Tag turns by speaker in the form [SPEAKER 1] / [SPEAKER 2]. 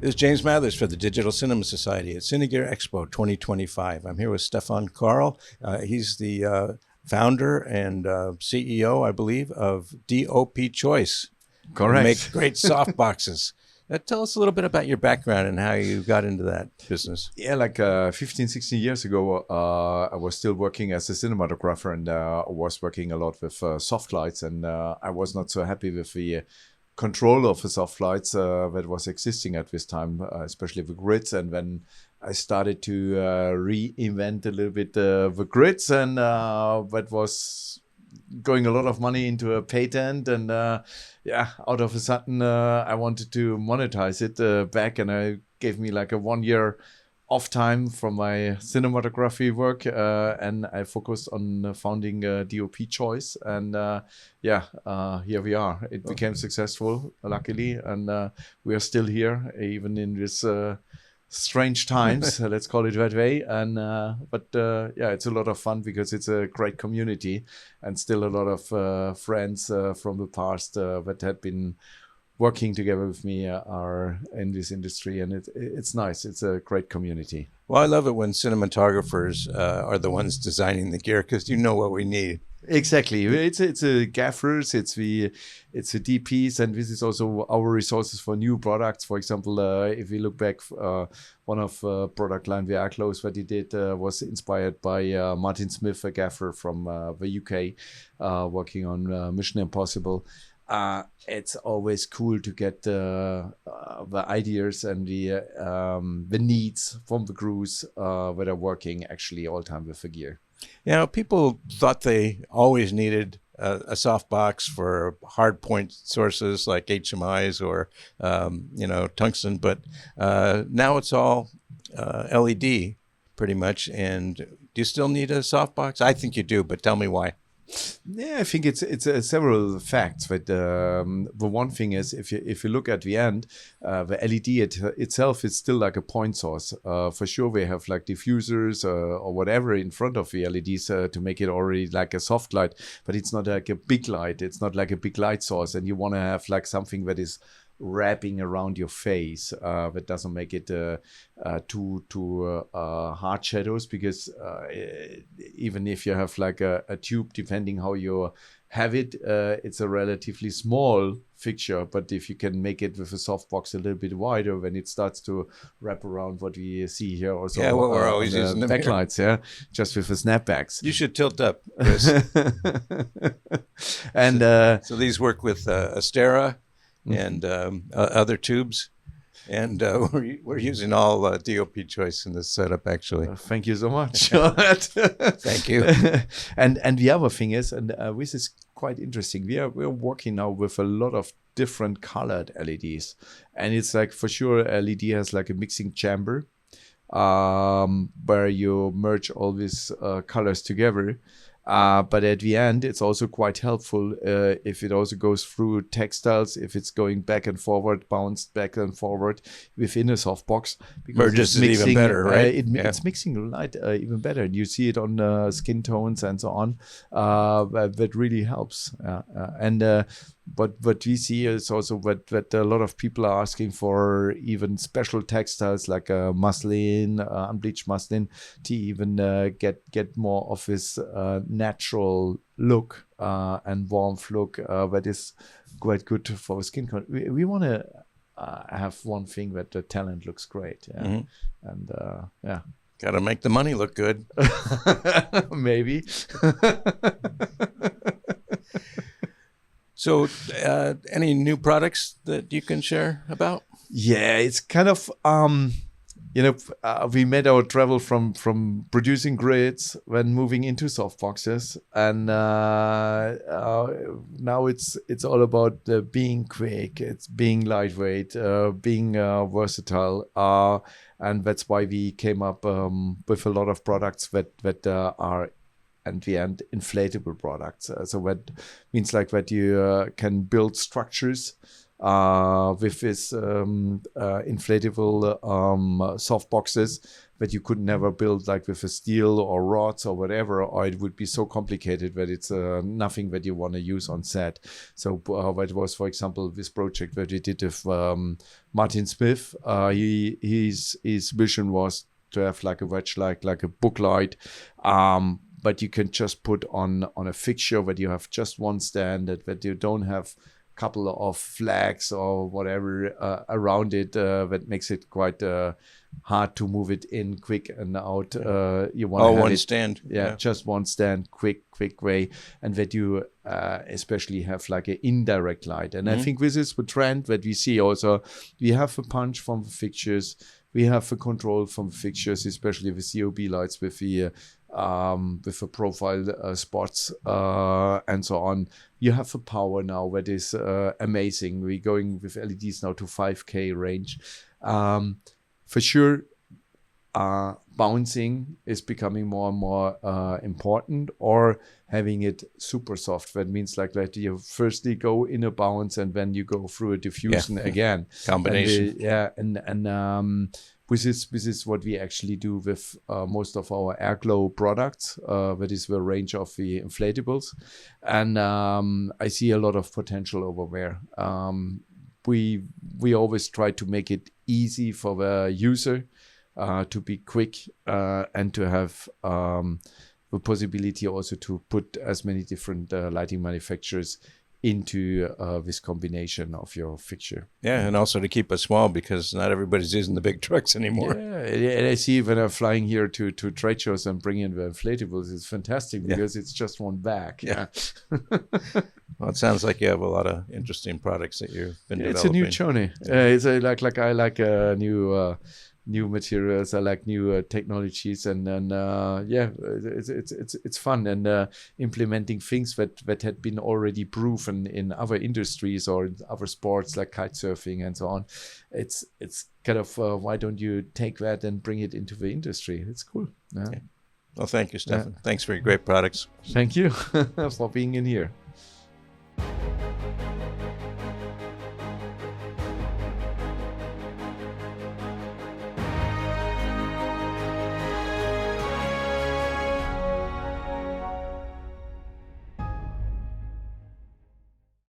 [SPEAKER 1] This is James Mathers for the Digital Cinema Society at Cine Gear Expo 2025. I'm here with Stefan Karle. He's the founder and CEO, I believe, of DoPchoice.
[SPEAKER 2] Correct.
[SPEAKER 1] They make great soft boxes. Tell us a little bit about your background and how you got into that business.
[SPEAKER 2] Yeah, like 15, 16 years ago, I was still working as a cinematographer, and I was working a lot with soft lights, and I was not so happy with the control of the soft lights that was existing at this time, especially the grids. And when I started to reinvent a little bit the grids, and that was going a lot of money into a patent, and out of a sudden I wanted to monetize it back, and I gave me like a 1 year off time from my cinematography work, and I focused on founding DoPchoice, and here we are. It became successful, luckily, and we are still here even in this strange times, let's call it that way. And but it's a lot of fun because it's a great community, and still a lot of friends from the past that had been working together with me are in this industry, and it's nice. It's a great community.
[SPEAKER 1] Well, I love it when cinematographers are the ones designing the gear, because you know what we need.
[SPEAKER 2] Exactly. It's a gaffers, it's the DPs, and this is also our resources for new products. For example, if we look back, one of product line the AIRGLOWs that he did was inspired by Martin Smith, a gaffer from the UK, working on Mission Impossible. It's always cool to get the ideas and the needs from the crews that are working actually all time with the gear.
[SPEAKER 1] You know, people thought they always needed a soft box for hard point sources like HMIs or, tungsten, but now it's all LED pretty much. And do you still need a soft box? I think you do, but tell me why.
[SPEAKER 2] Yeah, I think it's several facts. But the one thing is, if you look at the end, the LED itself is still like a point source. For sure, we have like diffusers or whatever in front of the LEDs to make it already like a soft light. But it's not like a big light. It's not like a big light source, and you want to have like something that is wrapping around your face that doesn't make it too hard shadows, because even if you have like a tube, depending how you have it, it's a relatively small fixture. But if you can make it with a softbox a little bit wider, when it starts to wrap around what we see here, also
[SPEAKER 1] we're always using the
[SPEAKER 2] backlights, just with the snapbacks.
[SPEAKER 1] You should tilt up, Chris.
[SPEAKER 2] And
[SPEAKER 1] so these work with Astera and other tubes, and we're using all DoPchoice in this setup, actually.
[SPEAKER 2] Thank you so much. Thank
[SPEAKER 1] you.
[SPEAKER 2] And the other thing is, and this is quite interesting, we're working now with a lot of different colored LEDs, and it's like, for sure, LED has like a mixing chamber where you merge all these colors together. But at the end, it's also quite helpful if it also goes through textiles, if it's going back and forward, bounced back and forward within a softbox.
[SPEAKER 1] Merges it even better, right?
[SPEAKER 2] It's mixing light even better. And you see it on skin tones and so on. That really helps. But what we see is also that a lot of people are asking for even special textiles like muslin, unbleached muslin, to even get more of this natural look and warmth look that is quite good for the skin. We want to have one thing that the talent looks great. And
[SPEAKER 1] got to make the money look good.
[SPEAKER 2] Maybe.
[SPEAKER 1] So any new products that you can share about?
[SPEAKER 2] Yeah, it's kind of, we made our travel from producing grids when moving into softboxes. And now it's all about being quick, it's being lightweight, being versatile. And that's why we came up with a lot of products that are, at the end, inflatable products. So that means like that you can build structures with his inflatable soft boxes that you could never build like with a steel or rods or whatever, or it would be so complicated that it's nothing that you want to use on set. So that was, for example, this project that we did with Martin Smith. His vision was to have like a wedge light, like a book light, but you can just put on a fixture that you have just one stand, that you don't have couple of flags or whatever around it, that makes it quite hard to move it in quick and out. You want to have
[SPEAKER 1] one
[SPEAKER 2] it,
[SPEAKER 1] stand.
[SPEAKER 2] yeah, just one stand, quick way, and that you especially have like an indirect light. And I think this is the trend that we see also. We have a punch from the fixtures, we have a control from the fixtures, especially the COB lights with the profile spots and so on. You have a power now that is amazing. We're going with LEDs now to 5K range. For sure, bouncing is becoming more and more important, or having it super soft. That means like that you firstly go in a bounce and then you go through a diffusion again.
[SPEAKER 1] Combination.
[SPEAKER 2] This is what we actually do with most of our AirGlow products. That is the range of the inflatables. And I see a lot of potential over there. We always try to make it easy for the user to be quick and to have the possibility also to put as many different lighting manufacturers into this combination of your fixture.
[SPEAKER 1] Yeah, and also to keep it small, because not everybody's using the big trucks anymore.
[SPEAKER 2] Yeah, and I see when I'm flying here to trade shows and bring in the inflatables, it's fantastic because it's just one bag.
[SPEAKER 1] Yeah. Well, it sounds like you have a lot of interesting products that you've been developing.
[SPEAKER 2] It's a new journey. It's I like new materials. I like new technologies, and then it's fun, and implementing things that had been already proven in other industries or in other sports like kite surfing and so on. It's kind of why don't you take that and bring it into the industry? It's cool. Yeah.
[SPEAKER 1] Well, thank you, Stefan. Thanks for your great products.
[SPEAKER 2] Thank you for being in here.